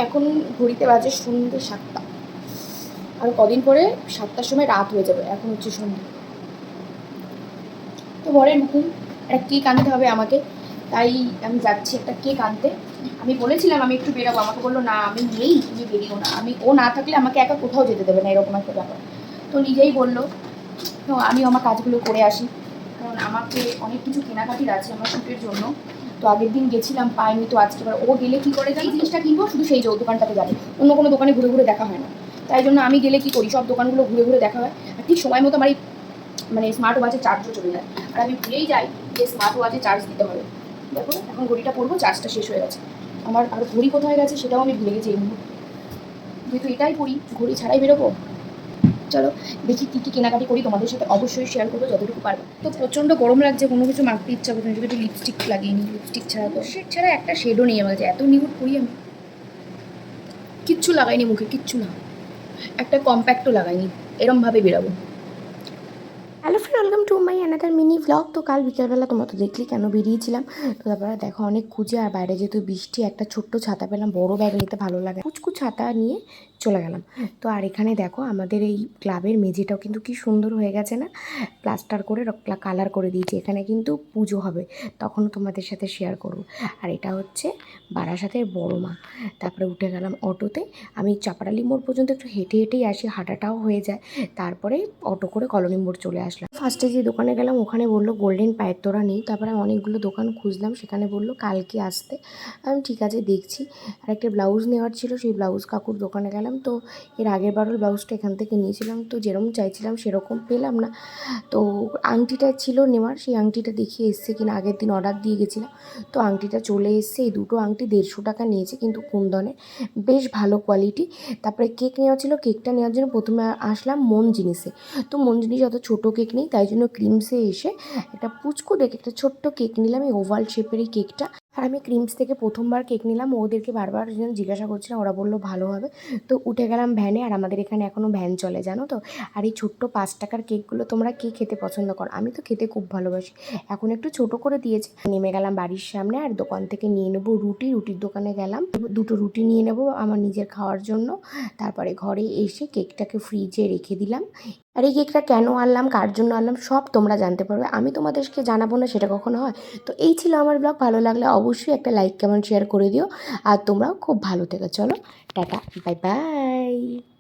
এখন ঘড়িতে বাজে সন্ধ্যে 7টা, আর কদিন পরে 7টার সময় রাত হয়ে যাবে। এখন হচ্ছে সন্ধ্যে। তো বরের হুকুম, একটা কেক আনতে হবে আমাকে, তাই আমি যাচ্ছি একটা কেক আনতে। আমি বলেছিলাম আমি একটু বেরোবো, আমাকে বললো না আমি নেই, তুমি বেরিও না। ও না থাকলে আমাকে একা কোথাও যেতে দেবে না, এরকম একটা ব্যাপার। তো নিজেই বললো, তো আমিও আমার কাজগুলো করে আসি, কারণ আমাকে অনেক কিছু কেনাকাটির আছে আমার শ্যুটের জন্য। তো আগের দিন গেছিলাম, পাইনি, তো আজকে এবার ও গেলে কী করে এই জিনিসটা কিনবো, শুধু সেই দোকানটাতে যাবে, অন্য কোনো দোকানে ঘুরে ঘুরে দেখা হয় না। তাই জন্য আমি গেলে কী করি, সব দোকানগুলো ঘুরে ঘুরে দেখা হয়। আর ঠিক সময় মতো আমার এই স্মার্ট ওয়াচের চার্জও চলে যায়, আর আমি ভুলেই যাই যে স্মার্ট ওয়াচে চার্জ দিতে হবে। দেখো এখন ঘড়িটা পরবো, চার্জটা শেষ হয়ে গেছে আমার। আর ঘড়ি কোথায় গেছে সেটাও আমি ভুলে গেছি এই মুহূর্তে, যেহেতু এটাই পড়ি, ঘড়ি ছাড়াই বেরোবো। চলো দেখি কী কী কেনাকাটি করি, তোমাদের সাথে অবশ্যই শেয়ার করবো যতটুকু পারবো। তো প্রচণ্ড গরম লাগছে, কোনো কিছু মাখতে ইচ্ছা করছে না, যদি একটু লিপস্টিক লাগিয়ে নিই। লিপস্টিক ছাড়া তো শেড ছাড়া একটা শেডও নেই আমার কাছে, এত নিউড করি আমি, কিচ্ছু লাগাইনি মুখে, কিচ্ছু না, একটা কম্প্যাক্টও লাগাইনি, এরমভাবে বেরোবো। Hello friend, welcome to my another mini vlog. তো কাল বিকেলবেলা তোমরা তো দেখলি কেন বেরিয়েছিলাম। তো তারপরে দেখো অনেক খুঁজে, আর বাইরে যেহেতু বৃষ্টি, একটা ছোট্ট ছাতা পেলাম, বড় ব্যাগ নিতে ভালো লাগে, কুচকু ছাতা নিয়ে চলে গেলাম। তো আর এখানে দেখো আমাদের এই ক্লাবের মেঝেটাও কিন্তু কি সুন্দর হয়ে গেছে না, প্লাস্টার করে কালার করে দিয়েছি। এখানে কিন্তু পুজো হবে, তখনও তোমাদের সাথে শেয়ার করব। আর এটা হচ্ছে বারাসাতের বড় মা। তারপরে উঠে গেলাম অটোতে। আমি চাপাডালি মোড় পর্যন্ত একটু হেঁটে হেঁটেই আসি, হাঁটাটাও হয়ে যায়। তারপরে অটো করে কলোনি মোড় চলে আসলাম। ফার্স্টে যে দোকানে গেলাম ওখানে বললো গোল্ডেন পায়ের তোড়া নেই। তারপরে আমি অনেকগুলো দোকান খুঁজলাম, সেখানে বললো কালকে আসতে। আমি ঠিক আছে দেখছি। আর একটা ব্লাউজ নেওয়ার ছিল, সেই ব্লাউজ কাকুর দোকানে গেলাম। তো এর আগের বারও ব্লাউজটা এখান থেকে নিয়েছিলাম, তো যেরকম চাইছিলাম সেরকম পেলাম না। তো আংটিটা ছিল নেওয়ার, সেই আংটিটা দেখিয়ে এসছে কিনা, আগের দিন অর্ডার দিয়ে গেছিলাম। তো আংটিটা চলে এসছে। এই দুটো আংটি 150 টাকা নিয়েছে, কিন্তু কুন্দনে বেশ ভালো কোয়ালিটি। তারপরে কেক নেওয়া ছিল, কেকটা নেওয়ার জন্য প্রথমে আসলাম মন জিনিসে। তো মন জিনিস অত ছোটো কেক নেই, তাই জন্য ক্রিমসে এসে একটা পুচকু দেখে একটা ছোট্ট কেক নিলাম, এই ওভাল শেপের এই কেকটা। আর আমি ক্রিমস থেকে প্রথমবার কেক নিলাম, ওদেরকে বারবার জিজ্ঞাসা করছিলাম, ওরা বললো ভালো হবে। তো উঠে গেলাম ভ্যানে, আর আমাদের এখানে এখনও ভ্যান চলে জানো তো। আর এই ছোট্ট 5 টাকার কেকগুলো তোমরা কে খেতে পছন্দ করো? আমি তো খেতে খুব ভালোবাসি। এখন একটু ছোট করে দিয়েছে। নেমে গেলাম বাড়ির সামনে, আর দোকান থেকে নিয়ে নেবো রুটি। রুটির দোকানে গেলাম, দুটো রুটি নিয়ে নেবো আমার নিজের খাওয়ার জন্য। তারপরে ঘরে এসে কেকটাকে ফ্রিজে রেখে দিলাম। আর এই কেকটা কেন আনলাম, কার জন্য আনলাম, সব তোমরা জানতে পারবে, আমি তোমাদেরকে জানাবো না সেটা কখনো হয়? তো এই ছিল আমার ব্লগ। ভালো লাগলে অবশ্যই একটা লাইক কমেন্ট শেয়ার করে দিও, আর তোমরাও খুব ভালো থেকো। চলো টাটা, বাই বাই।